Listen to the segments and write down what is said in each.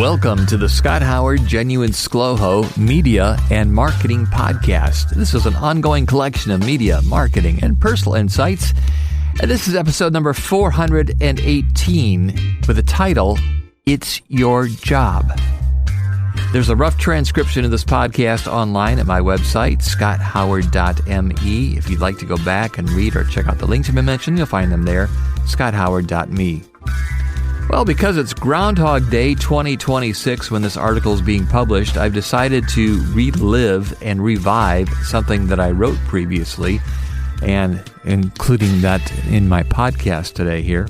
Welcome to the Scott Howard Genuine ScLoHo Media and Marketing Podcast. This is an ongoing collection of media, marketing, and personal insights. And this is episode number 418 with the title, It's Your Job. There's a rough transcription of this podcast online at my website, scotthoward.me. If you'd like to go back and read or check out the links I've been mentioned, you'll find them there, scotthoward.me. Well, because it's Groundhog Day 2026 when this article is being published, I've decided to relive and revive something that I wrote previously, and including that in my podcast today here.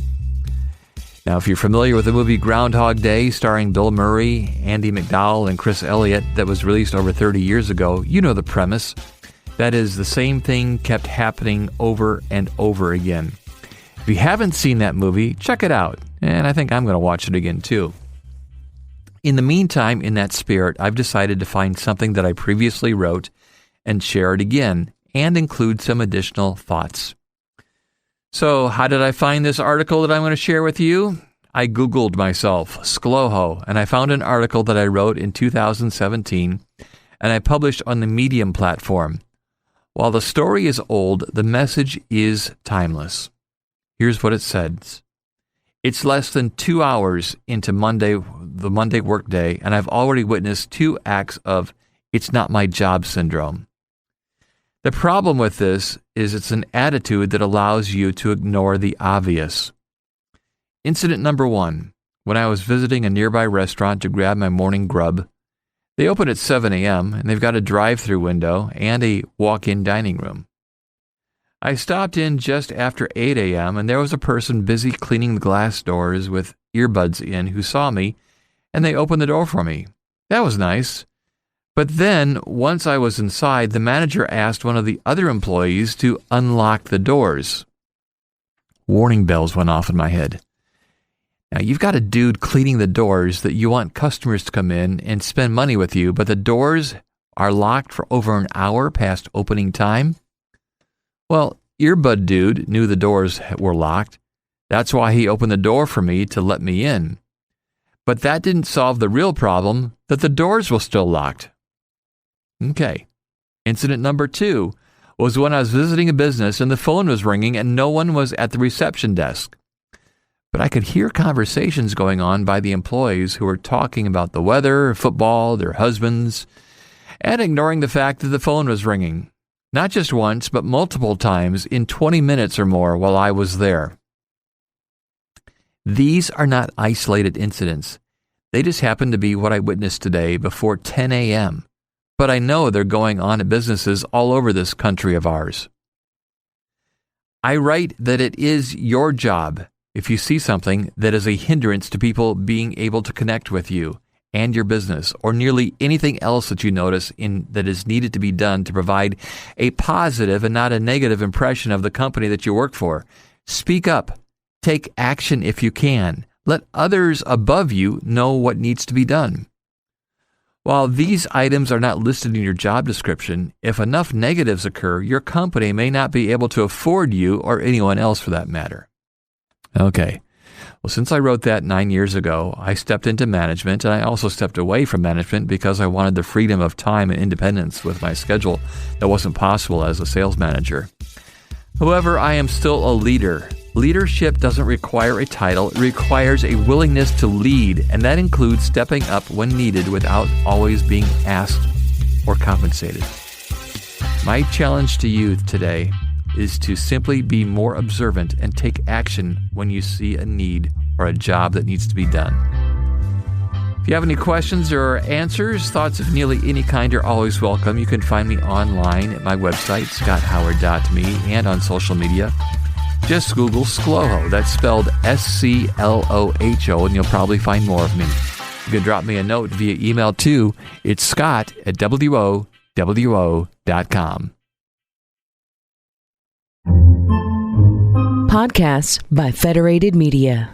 Now, if you're familiar with the movie Groundhog Day, starring Bill Murray, Andy McDowell, and Chris Elliott, that was released over 30 years ago, you know the premise. That is, the same thing kept happening over and over again. If you haven't seen that movie, check it out. And I think I'm going to watch it again, too. In the meantime, in that spirit, I've decided to find something that I previously wrote and share it again, and include some additional thoughts. So, how did I find this article that I'm going to share with you? I Googled myself, ScLoHo, and I found an article that I wrote in 2017, and I published on the Medium platform. While the story is old, the message is timeless. Here's what it says. It's less than 2 hours into the Monday workday, and I've already witnessed 2 acts of "it's not my job" syndrome. The problem with this is it's an attitude that allows you to ignore the obvious. Incident number 1. When I was visiting a nearby restaurant to grab my morning grub, they open at 7 a.m., and they've got a drive-through window and a walk-in dining room. I stopped in just after 8 a.m., and there was a person busy cleaning the glass doors with earbuds in who saw me, and they opened the door for me. That was nice. But then, once I was inside, the manager asked one of the other employees to unlock the doors. Warning bells went off in my head. Now, you've got a dude cleaning the doors that you want customers to come in and spend money with you, but the doors are locked for over an hour past opening time? Well, Earbud Dude knew the doors were locked. That's why he opened the door for me to let me in. But that didn't solve the real problem, that the doors were still locked. Okay. Incident number 2 was when I was visiting a business and the phone was ringing and no one was at the reception desk. But I could hear conversations going on by the employees who were talking about the weather, football, their husbands, and ignoring the fact that the phone was ringing. Not just once, but multiple times in 20 minutes or more while I was there. These are not isolated incidents. They just happen to be what I witnessed today before 10 a.m. But I know they're going on at businesses all over this country of ours. I write that it is your job if you see something that is a hindrance to people being able to connect with you and your business, or nearly anything else that you notice that is needed to be done to provide a positive and not a negative impression of the company that you work for. Speak up. Take action if you can. Let others above you know what needs to be done. While these items are not listed in your job description, if enough negatives occur, your company may not be able to afford you or anyone else for that matter. Okay. Well, since I wrote that 9 years ago, I stepped into management, and I also stepped away from management because I wanted the freedom of time and independence with my schedule that wasn't possible as a sales manager. However, I am still a leader. Leadership doesn't require a title. It requires a willingness to lead, and that includes stepping up when needed without always being asked or compensated. My challenge to you today is to simply be more observant and take action when you see a need or a job that needs to be done. If you have any questions or answers, thoughts of nearly any kind are always welcome. You can find me online at my website, scotthoward.me, and on social media. Just Google ScLoHo. That's spelled ScLoHo, and you'll probably find more of me. You can drop me a note via email too. It's scott@WOWO.com. Podcasts by Federated Media.